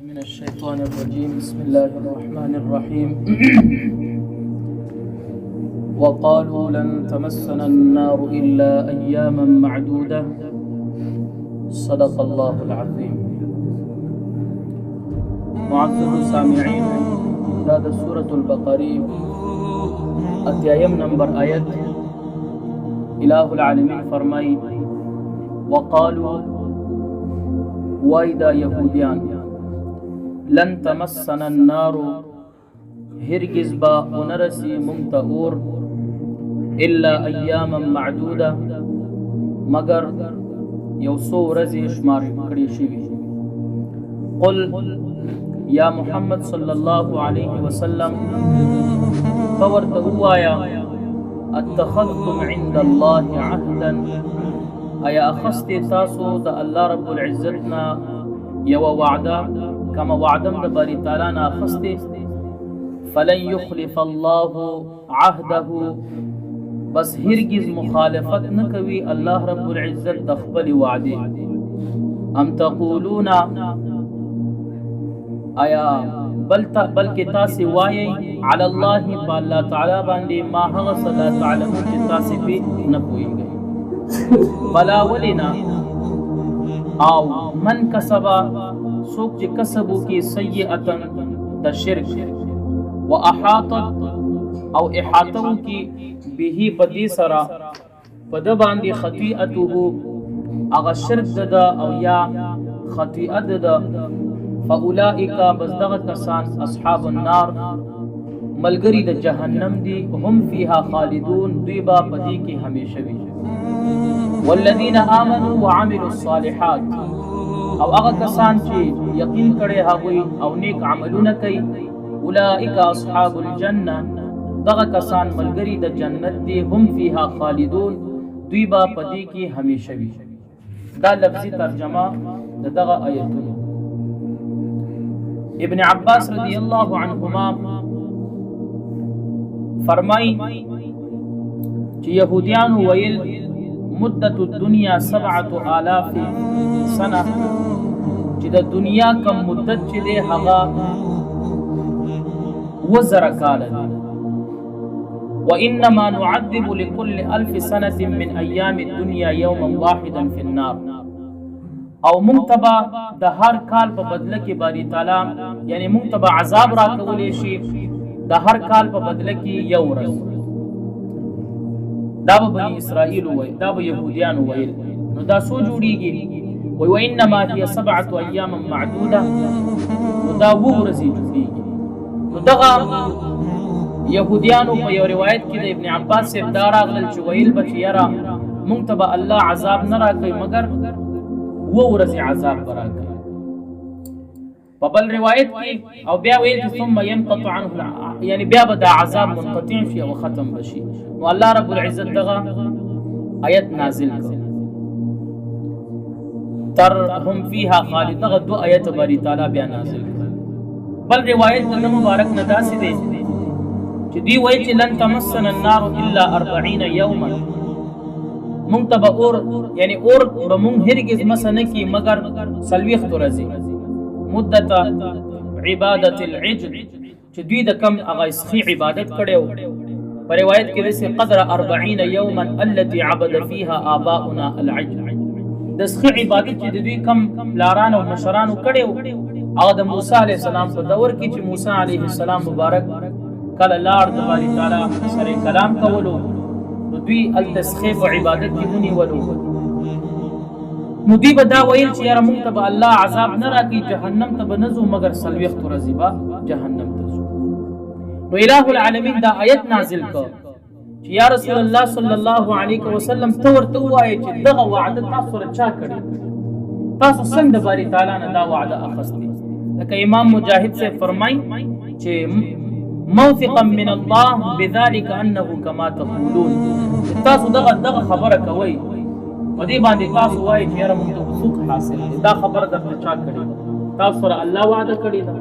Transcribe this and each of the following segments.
من الشيطان الرجيم بسم الله الرحمن الرحيم وقالوا لن تمسنا النار إلا أياما معدودة صدق الله العظيم. معزز السامعين، هذا سورة البقرة اتيایم نمبر آیت الہ العالمین فرمائی وقالوا وایدا یهودیان لن تمسنا النار هرگز با ونرسی منتهور الا ایاما معدوده مگر یوسو رزی شمار کړی شوی. قل یا محمد صلی الله علیه وسلم فورت هوایا اتخذتم عند الله عهدا ایا اخذت تاسو د الله رب العزتنا یو وعده کما وعدم د باری تعالی نه اخذت فلن يخلف الله عهده بس هرگز مخالفت نکوي الله رب العزت د خپل وعده. ام تقولون آیا بلکې تاسو وایي علی الله بالله تعالی باندې ما هغه صدا تعلمون چې تاسو به نه پوهیږئ. بلا ولنا او من کسبا سوق چې کسبو کې سیئه د شرک واحاطت او احاطو کې به بدی سرا پد باندې خطیئته اغه شرک ددا او یا خطیئه ددا فاولئک بزدغ کسان اصحاب النار ملګری د جهنم دی هم فيها خالدون دوی با پدی کې همیشه وي. والذین آمنوا وعملوا الصالحات او هغه کسان چې یقین کړي هغوی او نیک عملونه کوي اولئک اصحاب الجنه دغه کسان ملګری د جنت دی هم فيها خالدون دوی با پدی کې همیشه وي. دا لفظي ترجمه دغه آیتونو. ابن عباس رضی اللہ عنہما فرمائی کہ یہودیان ویل مدت الدنیا 7000 سنہ چې د دنیا کم مدت چې دی هغه 1000 کال دی. وانما نعذب لكل 1000 سنة من ایام الدنیا یوما واحدا في النار او منتبا د هر کال په بدله کې باری تعالی یعنی منتبا عذاب را کولې شي د هر کال په بدله کې یو ورځ. دا به بنی اسرائیل وای دا به يهوديان وای نو دا سو جوړیږي وای وانما هي 7 ایام معدوده نو دا ورځي جوړیږي. نو دغه يهوديانو په یو روایت کې د ابن عباس سے دار اغلل چې ویل بچیرا منتبا الله عذاب نه را کوي مگر وہ ورځ عذاب براکړي. په بل روایت کې او بیا ویل چې ثم ينقطع عنه یعنی بیا به دا عذاب منقطع شي او ختم بشي. نو الله رب العزت دغه آیت نازل کړ تر هم فيها خالد دغه دو آیت باری تعالی بیا نازل کړ. بل روایت د مبارک نه داسې دی چې دی وایي چې لن تمسنا النار الا 40 یوما منتبا اور یعنی اور بمون هرگز مسنه کی مگر سلویخ ورځي مدت عبادت العجل چې دوی د کم اغه اسخی عبادت کړو. په روایت کې رسي قدر 40 یوما التي عبد فيها آباؤنا العجل د اسخی عبادت چې دوی کم لاران او مشران کړو هغه د موسی علی السلام په دور کې چې موسی علیه السلام مبارک کله لار د باری تعالی سره کلام کولو دوی التسخیف و عبادت کی منی ولو نو دوی به دا ویل چې یاره مونږ ته به الله عذاب نه راکړي جهنم ته به نه ځو مګر څلوېښت ورځې به جهنم ته ځو. نو الہ العالمین دا آیت نازل کړ چې یا رسول الله صلی الله علیه وسلم ته ورته ووایې چې دغه وعده تاسو سره چا کړې تاسو څنګه د باري تعالی نه دا وعده اخیستې. لکه امام مجاهد سے فرمای چې موثقا من الله بذلك انه كما تقولون تاسو دغه خبره کوي په دې باندې تاسو وایي چې یاره موږ ته حقوق حاصل دي دا خبره درته چا کړې تاسو سره الله وعده کړې ده.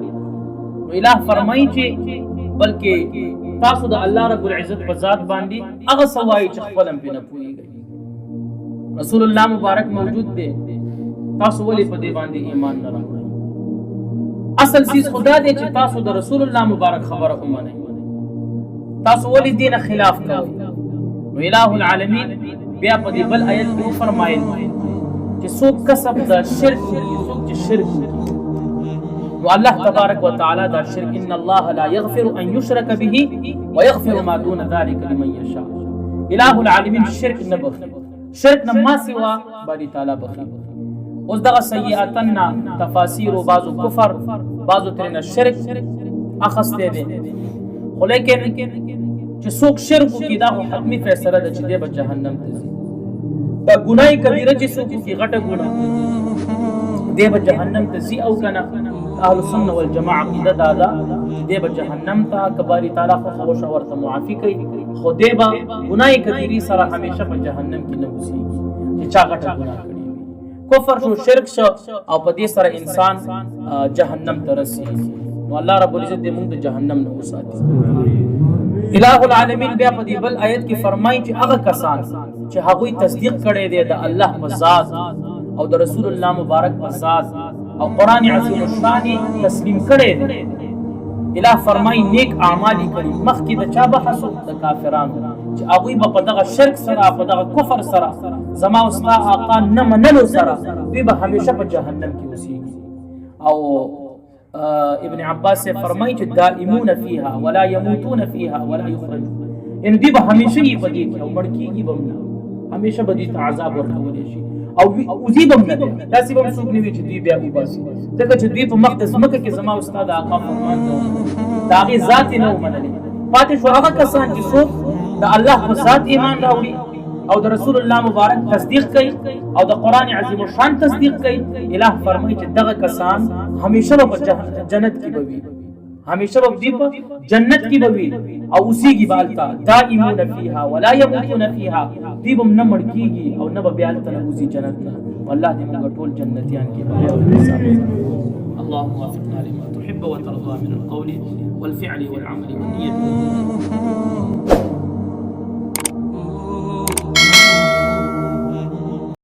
نو الہ فرمایي چې بلکې تاسو د الله رب العزت په ذات باندې هغه سوای چې خپل هم نه پوهیږئ. رسول الله مبارک موجود دی تاسو ولې په دې باندې ایمان نه راوړئ. اصل سیز خدا دې چې تاسو د رسول الله مبارک خبره ومنئ. تاسو ولې دین خلاف کوئ؟ نو الہ العالمین بیا په دې بل آیت کې فرمایل چې څوک کسب د شرک کوي، څوک چې شرک کوي، نو الله تبارک وتعالى دا شرک ان الله لا يغفر ان يشرك به ويغفر ما دون ذلك لمن يشاء. الہ العالمین شرک نه بخي، شرک نه ما سوا باری تعالی بخي. اوس دغه سیئاتنا تفاسیر و بعضو کفر بعضو ترنه شرک اخسته دي، خو لیکن چې څوک شرک کوي دا خو حتمی فیصله ده چې دی به جهنم ته ځي. دا ګناه کبیره چې څوک کوي غټه ګناه دی به جهنم ته ځي، او کنه اهل سنت والجماعه عقیده دا ده چې دی به جهنم ته کباری تعالی خو خوش ورته معافي کوي، خو دی به ګناه کبیره سره همیشه په جهنم کې نه وځي چې چا غټه ګناه کړي. کفر شو، شرک شو، او په دې سره انسان جهنم ته رسي. نو الله رب العزت دې موږ د جهنم نه وساتي. الہ العالمین بیا په دې بل آیت کې فرمایي چې هغه کسان چې هغوی تصدیق کړي دي د الله په ذات او د رسول الله مبارک په ذات او قرآن عظیم الشان تسلیم کړي دي، الہ فرمایي نیک اعمال کړي. مخکې د چا بحث د کافرانو چې هغوی به په دغه شرک سره په دغه کفر سره زما او ستا آقا نه منلو سره دوی به همیشه په جهنم کې اوسېږي. او ابن عباس سے فرمائی چې دائمون فیها ولا يموتون فیها ولا یخرجون، ان دی به همیشه یې بدی کې او مړ کېږي به نه، همیشه به دې ته عذاب ورکولی شي او اوځي به نه دی. داسې به هم څوک نه وي چې دوی بیا وباسي، ځکه چې دوی په مخ د ځمکه کې زما او ستا د آقا فرمان نه د هغې ذات یې نه ومنلې. پاتې شو هغه کسان چې څوک د الله په ذات ایمان راوړي او د رسول الله مبارک تصدیق کوي او د قرآن عظیم الشان تصدیق کوي. الہ فرمایي چې دغه کسان همیشه به جنت کې به وي، همیشه به دوی په جنت کې به وي او اوسېږي به هلته. دائمون فیها ولا یموتون فیها، دوی به نه مړ کېږي او نه به بیا هلته نه وځي جنت ته. والله دې موږ ټول جنتیان کې به اللهم وفقنا لما تحب وترضى من القول والفعل والعمل والنية.